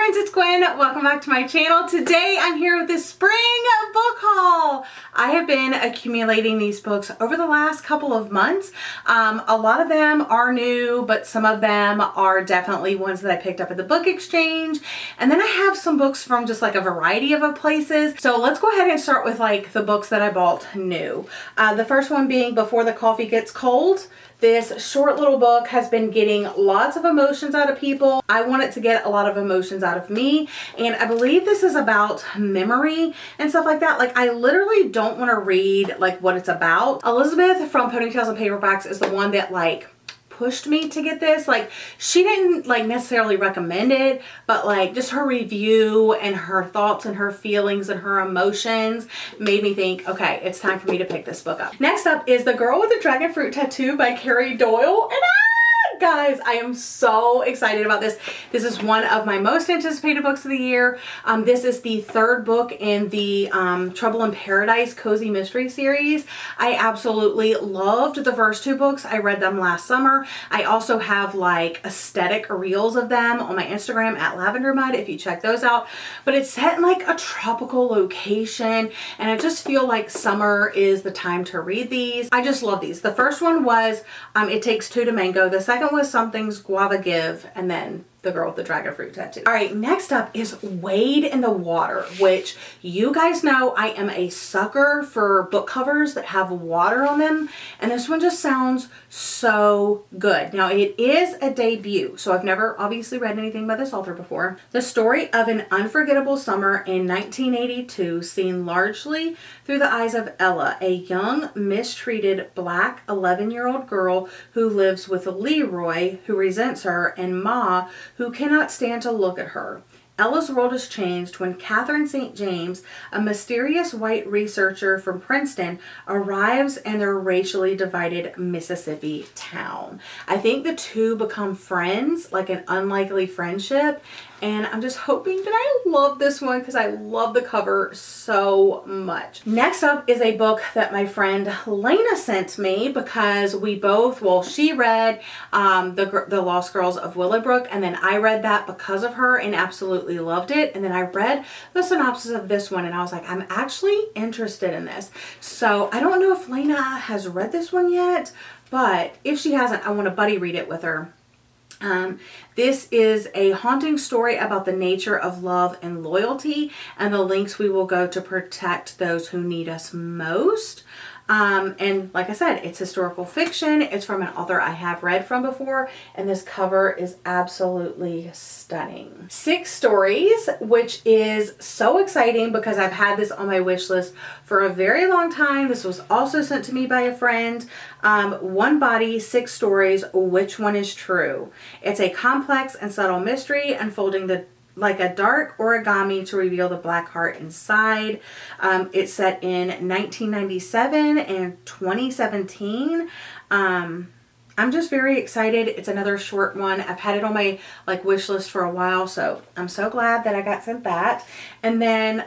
friends, it's Gwen. Welcome back to my channel. Today I'm here with this spring book haul. I have been accumulating these books over the last couple of months. A lot of them are new, but some of them are definitely ones that I picked up at the book exchange. And then I have some books from just like a variety of places. So let's go ahead and start with like the books that I bought new. The first one being Before the Coffee Gets Cold. This short little book has been getting lots of emotions out of people. I want it to get a lot of emotions out of me. And I believe this is about memory and stuff like that. Like, I literally don't want to read like what it's about. Elizabeth from Ponytails and Paperbacks is the one that like pushed me to get this. Like, she didn't like necessarily recommend it, but like just her review and her thoughts and her feelings and her emotions made me think, okay, it's time for me to pick this book up. Next up is The Girl with the Dragon Fruit Tattoo by Carrie Doyle. And guys, I am so excited about this. This is one of my most anticipated books of the year. This is the third book in the Trouble in Paradise Cozy Mystery series. I absolutely loved the first two books. I read them last summer. I also have like aesthetic reels of them on my Instagram at Lavender Mud if you check those out. But it's set in like a tropical location, and I just feel like summer is the time to read these. I just love these. The first one was It Takes Two to Mango. The second was Something's Guava Give, and then The Girl with the Dragon Fruit Tattoo. All right, next up is Wade in the Water, which you guys know I am a sucker for book covers that have water on them, and this one just sounds so good. Now, it is a debut, so I've never obviously read anything by this author before. The story of an unforgettable summer in 1982, seen largely through the eyes of Ella, a young, mistreated black 11-year-old girl who lives with Leroy, who resents her, and Ma, who cannot stand to look at her. Ella's world is changed when Catherine St. James, a mysterious white researcher from Princeton, arrives in their racially divided Mississippi town. I think the two become friends, like an unlikely friendship, and I'm just hoping that I love this one because I love the cover so much. Next up is a book that my friend Lena sent me because we both, well, she read The Lost Girls of Willowbrook, and then I read that because of her and absolutely loved it. And then I read the synopsis of this one and I was like, I'm actually interested in this. So I don't know if Lena has read this one yet, but if she hasn't, I want to buddy read it with her. This is a haunting story about the nature of love and loyalty and the lengths we will go to protect those who need us most. And like I said, it's historical fiction. It's from an author I have read from before, and this cover is absolutely stunning. 6 Stories, which is so exciting because I've had this on my wish list for a very long time. This was also sent to me by a friend. One Body, 6 Stories, Which One is True? It's a complex and subtle mystery unfolding like a dark origami to reveal the black heart inside. It's set in 1997 and 2017. I'm just very excited. It's another short one. I've had it on my like wish list for a while, so I'm so glad that I got sent that. And then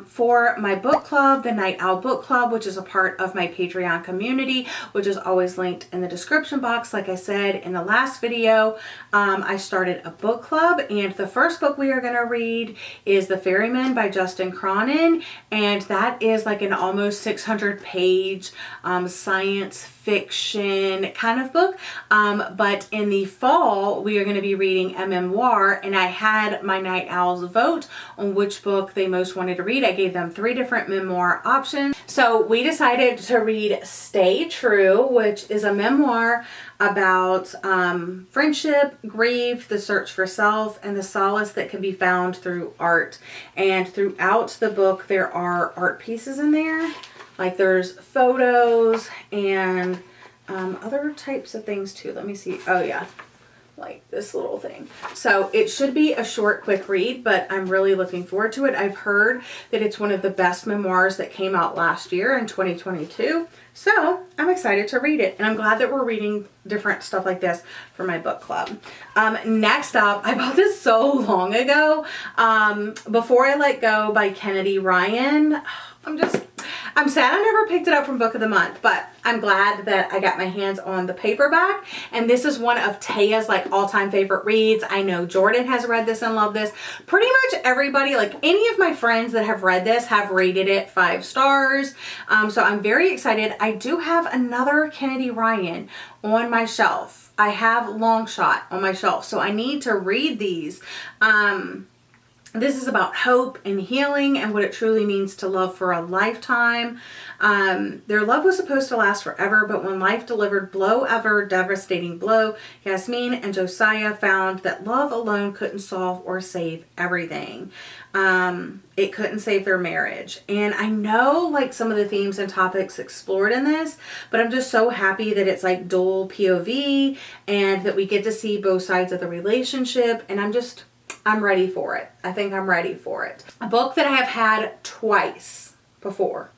for my book club, the Night Owl Book Club, which is a part of my Patreon community, which is always linked in the description box. Like I said in the last video, I started a book club, and the first book we are going to read is The Ferryman by Justin Cronin, and that is like an almost 600-page science fiction kind of book. But in the fall, we are going to be reading a memoir, and I had my Night Owls vote on which book they most wanted to read. I gave them 3 different memoir options. So we decided to read Stay True, which is a memoir about friendship, grief, the search for self, and the solace that can be found through art. And throughout the book, there are art pieces in there. Like there's photos and other types of things too. Let me see. Oh yeah, like this little thing. So it should be a short, quick read, but I'm really looking forward to it. I've heard that it's one of the best memoirs that came out last year in 2022. So I'm excited to read it, and I'm glad that we're reading different stuff like this for my book club. Next up, I bought this so long ago. Before I Let Go by Kennedy Ryan. I'm sad I never picked it up from Book of the Month, but I'm glad that I got my hands on the paperback. And this is one of Taya's like all-time favorite reads. I know Jordan has read this and loved this. Pretty much everybody, like any of my friends that have read this have rated it 5 stars. So I'm very excited. I do have another Kennedy Ryan on my shelf. I have Long Shot on my shelf, so I need to read these. This is about hope and healing and what it truly means to love for a lifetime. Their love was supposed to last forever, but when life delivered blow ever devastating blow, Yasmin and Josiah found that love alone couldn't solve or save everything. It couldn't save their marriage. And I know like some of the themes and topics explored in this, but I'm just so happy that it's like dual POV and that we get to see both sides of the relationship. And I'm ready for it. I think I'm ready for it. A book that I have had twice before.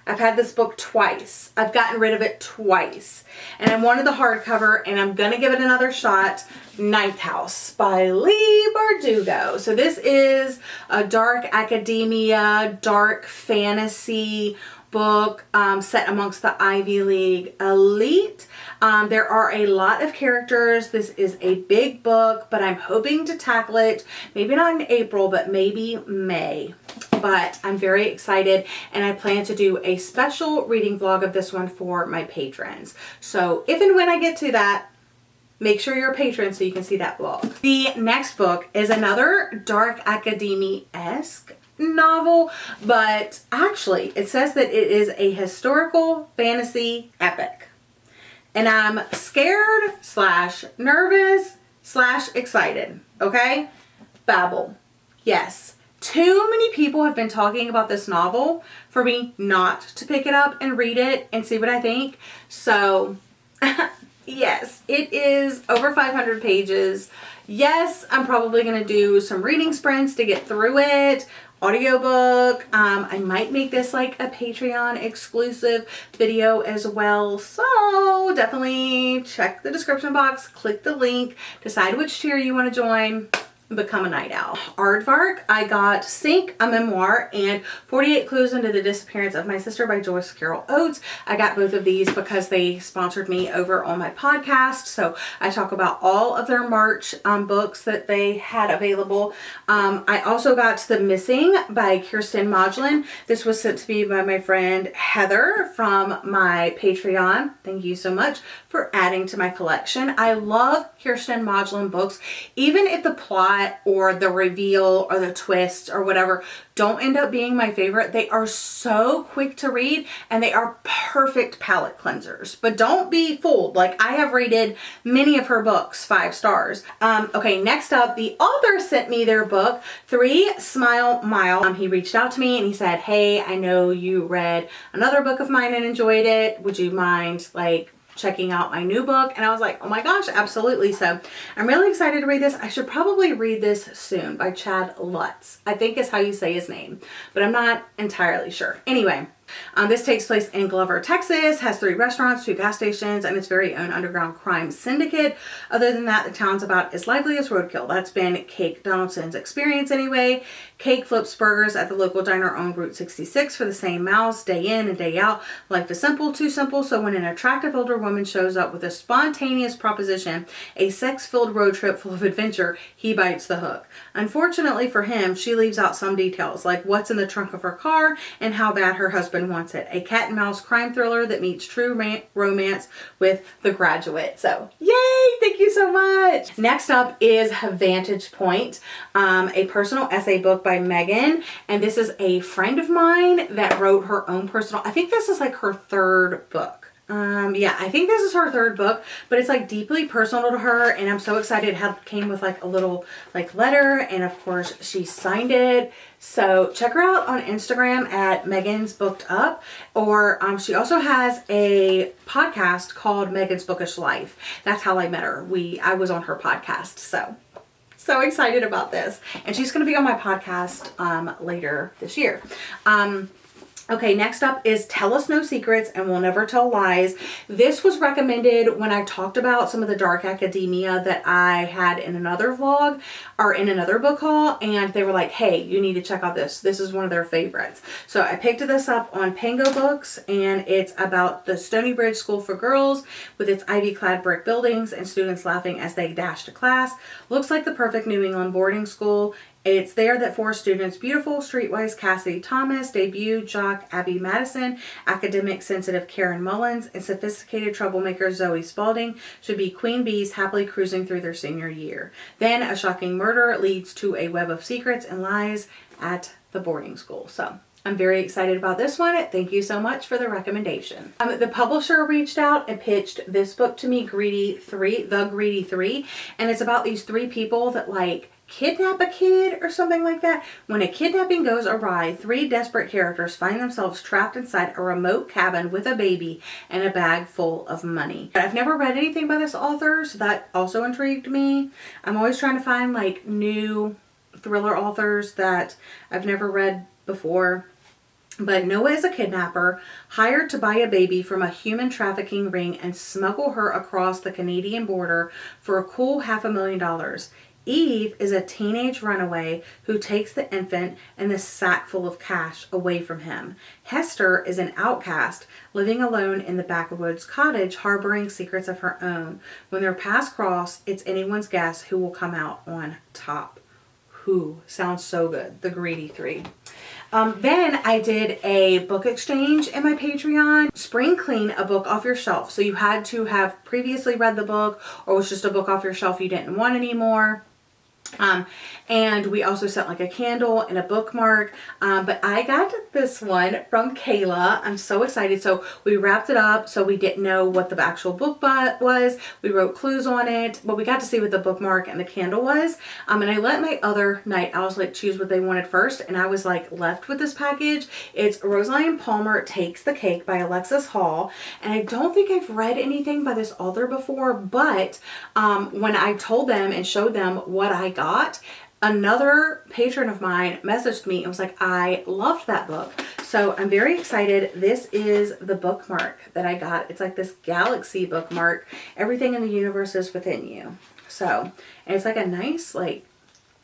I've had this book twice. I've gotten rid of it twice. And I wanted the hardcover and I'm going to give it another shot. Ninth House by Leigh Bardugo. So this is a dark academia, dark fantasy book set amongst the Ivy League elite. There are a lot of characters. This is a big book, but I'm hoping to tackle it maybe not in April, but maybe May. But I'm very excited and I plan to do a special reading vlog of this one for my patrons. So if and when I get to that, make sure you're a patron so you can see that vlog. The next book is another dark academia-esque novel, but actually it says that it is a historical fantasy epic. And I'm scared / nervous / excited. Okay? Babble. Yes. Too many people have been talking about this novel for me not to pick it up and read it and see what I think. So, yes, it is over 500 pages. Yes, I'm probably going to do some reading sprints to get through it. Audiobook. I might make this like a Patreon exclusive video as well. So definitely check the description box, click the link, decide which tier you want to join, become a night owl. Aardvark, I got Sink, a memoir, and 48 Clues into the Disappearance of My Sister by Joyce Carol Oates. I got both of these because they sponsored me over on my podcast. So I talk about all of their March books that they had available. I also got The Missing by 𝒂𝒏𝒏𝒅. This was sent to me by my friend Heather from my Patreon. Thank you so much for adding to my collection. I love 𝒂𝒏𝒏𝒅 books, even if the plot or the reveal or the twist or whatever don't end up being my favorite. They are so quick to read and they are perfect palate cleansers. But don't be fooled. Like, I have rated many of her books 5 stars. Okay, next up, the author sent me their book, 3 Smile Mile. He reached out to me and he said, hey, I know you read another book of mine and enjoyed it. Would you mind like checking out my new book? And I was like, oh my gosh, absolutely. So I'm really excited to read this. I should probably read this soon by Chad Lutz. I think is how you say his name, but I'm not entirely sure. Anyway, this takes place in Glover, Texas, has 3 restaurants, 2 gas stations, and its very own underground crime syndicate. Other than that, the town's about as lively as roadkill. That's been Cake Donaldson's experience anyway. Cake flips burgers at the local diner on Route 66 for the same mouths, day in and day out. Life is simple, too simple, so when an attractive older woman shows up with a spontaneous proposition, a sex-filled road trip full of adventure, he bites the hook. Unfortunately for him, she leaves out some details, like what's in the trunk of her car and how bad her husband wants it. A cat and mouse crime thriller that meets true romance with The Graduate. So, yay! Thank you so much! Next up is Vantage Point, a personal essay book by Megan. And this is a friend of mine that wrote her own personal, I think this is like her 3rd book. Yeah, I think this is her 3rd book, but it's like deeply personal to her, and I'm so excited. It came with like a little like letter, and of course she signed it. So check her out on Instagram at Megan's Booked Up, or she also has a podcast called Megan's Bookish Life. That's how I met her. I was on her podcast, so excited about this, and she's going to be on my podcast later this year. Okay, next up is Tell Us No Secrets and We'll Never Tell Lies. This was recommended when I talked about some of the dark academia that I had in another vlog or in another book haul, and they were like, hey, you need to check out this. This is one of their favorites. So I picked this up on Pango Books, and it's about the Stony Bridge School for Girls with its ivy-clad brick buildings and students laughing as they dash to class. Looks like the perfect New England boarding school. It's there that four students, beautiful, streetwise Cassidy Thomas, debut jock Abby Madison, academic sensitive Karen Mullins, and sophisticated troublemaker Zoe Spalding, should be queen bees happily cruising through their senior year. Then a shocking murder leads to a web of secrets and lies at the boarding school. So I'm very excited about this one. Thank you so much for the recommendation. The publisher reached out and pitched this book to me, The Greedy Three, and it's about these three people that like kidnap a kid or something like that. When a kidnapping goes awry, three desperate characters find themselves trapped inside a remote cabin with a baby and a bag full of money. I've never read anything by this author, so that also intrigued me. I'm always trying to find like new thriller authors that I've never read before. But Noah is a kidnapper hired to buy a baby from a human trafficking ring and smuggle her across the Canadian border for a cool $500,000. Eve is a teenage runaway who takes the infant and the sack full of cash away from him. Hester is an outcast living alone in the backwoods cottage, harboring secrets of her own. When their paths cross, it's anyone's guess who will come out on top. Who? Sounds so good. The Greedy Three. Then I did a book exchange in my Patreon. Spring clean a book off your shelf. So you had to have previously read the book, or it was just a book off your shelf you didn't want anymore. And we also sent like a candle and a bookmark, but I got this one from Kayla. I'm so excited. So we wrapped it up, so we didn't know what the actual book was. We wrote clues on it, but we got to see what the bookmark and the candle was. And I let my other night owls like choose what they wanted first, and I was like left with this package. It's Rosalind Palmer Takes the Cake by Alexis Hall, and I don't think I've read anything by this author before, but when I told them and showed them what I got, another patron of mine messaged me and was like, I loved that book. So I'm very excited. This is the bookmark that I got. It's like this galaxy bookmark. Everything in the universe is within you. So, and it's like a nice, like,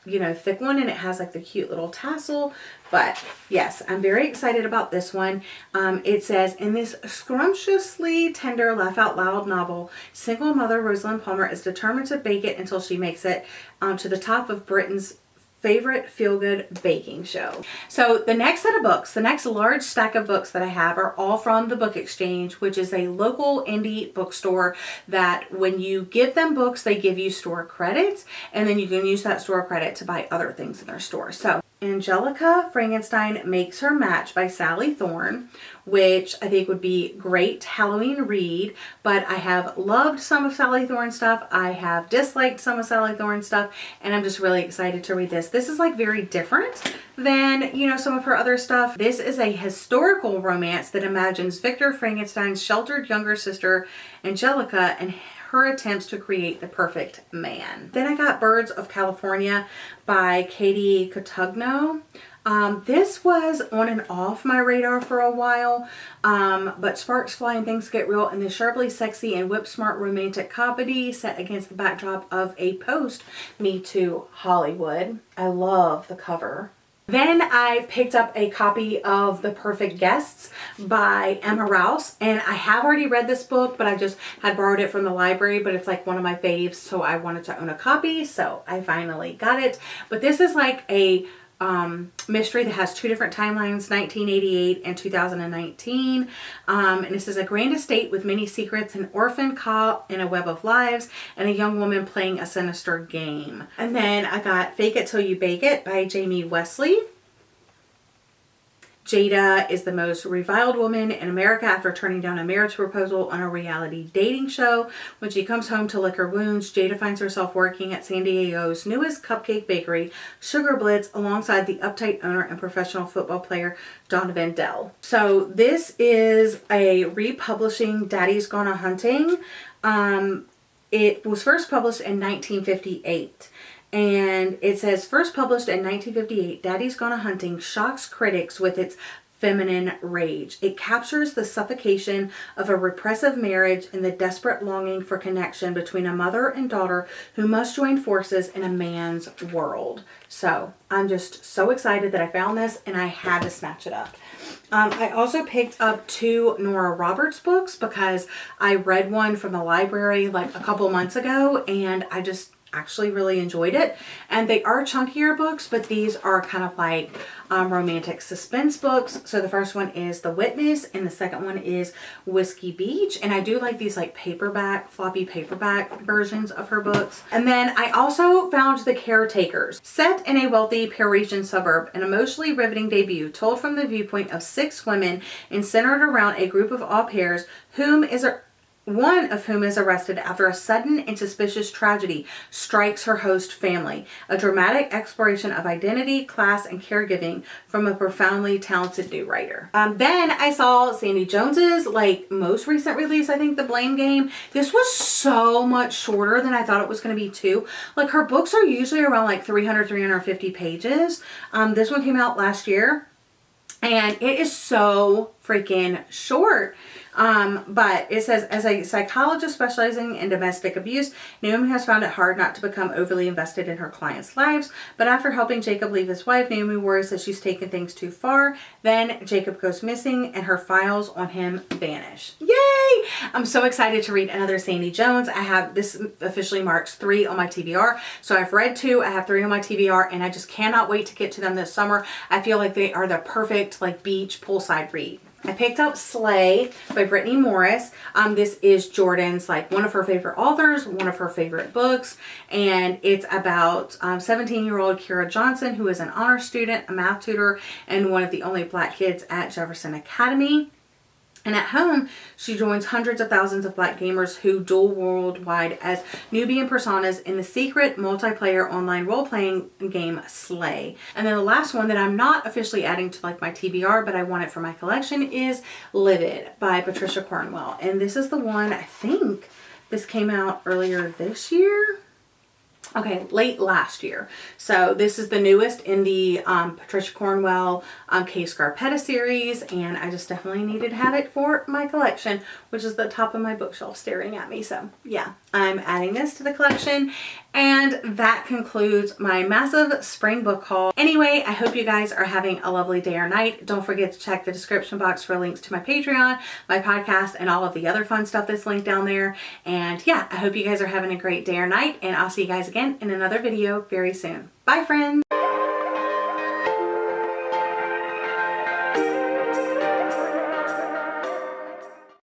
you know, thick one, and it has like the cute little tassel. But yes, I'm very excited about this one. It says, in this scrumptiously tender laugh out loud novel, single mother Rosalind Palmer is determined to bake it until she makes it to the top of Britain's favorite feel-good baking show. So the next set of books, the next large stack of books that I have are all from the Book Exchange, which is a local indie bookstore that when you give them books, they give you store credits, and then you can use that store credit to buy other things in their store. So Angelica Frankenstein Makes Her Match by Sally Thorne, which I think would be great Halloween read, but I have loved some of Sally Thorne's stuff. I have disliked some of Sally Thorne's stuff, and I'm just really excited to read this. This is like very different than, you know, some of her other stuff. This is a historical romance that imagines Victor Frankenstein's sheltered younger sister, Angelica, and her attempts to create the perfect man. Then I got Birds of California by 𝒂𝒂𝒔. This was on and off my radar for a while, but sparks fly and things get real in this sharply sexy and whip-smart romantic comedy set against the backdrop of a post-Me Too Hollywood. I love the cover. Then I picked up a copy of The Perfect Guests by Emma Rouse, and I have already read this book, but I just had borrowed it from the library, but it's like one of my faves, so I wanted to own a copy, so I finally got it. But this is like a mystery that has two different timelines, 1988 and 2019. And this is a grand estate with many secrets, an orphan caught in a web of lives, and a young woman playing a sinister game. And then I got Fake It Till You Bake It by Jamie Wesley. Jada is the most reviled woman in America after turning down a marriage proposal on a reality dating show. When she comes home to lick her wounds, Jada finds herself working at San Diego's newest cupcake bakery, Sugar Blitz, alongside the uptight owner and professional football player Donovan Dell. So this is a republishing Daddy's Gone A-Hunting. It was first published in 1958. And it says, first published in 1958, Daddy's Gone A-Hunting shocks critics with its feminine rage. It captures the suffocation of a repressive marriage and the desperate longing for connection between a mother and daughter who must join forces in a man's world. So I'm just so excited that I found this and I had to snatch it up. I also picked up 2 Nora Roberts books because I read one from the library like a couple months ago and I just actually really enjoyed it. And they are chunkier books, but these are kind of like romantic suspense books. So the first one is The Witness and the second one is Whiskey Beach. And I do like these like paperback, floppy paperback versions of her books. And then I also found The Caretakers. Set in a wealthy Parisian suburb, an emotionally riveting debut told from the viewpoint of 6 women and centered around a group of au pairs one of whom is arrested after a sudden and suspicious tragedy strikes her host family. A dramatic exploration of identity, class, and caregiving from a profoundly talented new writer. Then I saw Sandy Jones's like most recent release, I think, The Blame Game. This was so much shorter than I thought it was going to be too. Like her books are usually around like 300, 350 pages. This one came out last year and it is so freaking short. But it says, as a psychologist specializing in domestic abuse, Naomi has found it hard not to become overly invested in her clients' lives. But after helping Jacob leave his wife, Naomi worries that she's taken things too far. Then Jacob goes missing and her files on him vanish. Yay! I'm so excited to read another Sandy Jones. I have, this officially marks 3 on my TBR. So I've read 2, I have 3 on my TBR, and I just cannot wait to get to them this summer. I feel like they are the perfect like beach poolside read. I picked up Slay by Brittany Morris. This is Jordan's like one of her favorite authors, one of her favorite books, and it's about 17-year-old Kira Johnson, who is an honor student, a math tutor, and one of the only Black kids at Jefferson Academy. And at home, she joins hundreds of thousands of Black gamers who duel worldwide as Nubian personas in the secret multiplayer online role-playing game Slay. And then the last one that I'm not officially adding to like my TBR, but I want it for my collection, is Livid by Patricia Cornwell. And this is the one, I think this came out earlier this year. Okay, late last year. So this is the newest in the Patricia Cornwell 𝒂𝒅𝒏𝒄𝒂𝒔 series, and I just definitely needed to have it for my collection, which is the top of my bookshelf staring at me. So yeah, I'm adding this to the collection, and that concludes my massive spring book haul. Anyway, I hope you guys are having a lovely day or night. Don't forget to check the description box for links to my Patreon, my podcast, and all of the other fun stuff that's linked down there. And yeah, I hope you guys are having a great day or night, and I'll see you guys again in another video very soon. Bye, friends.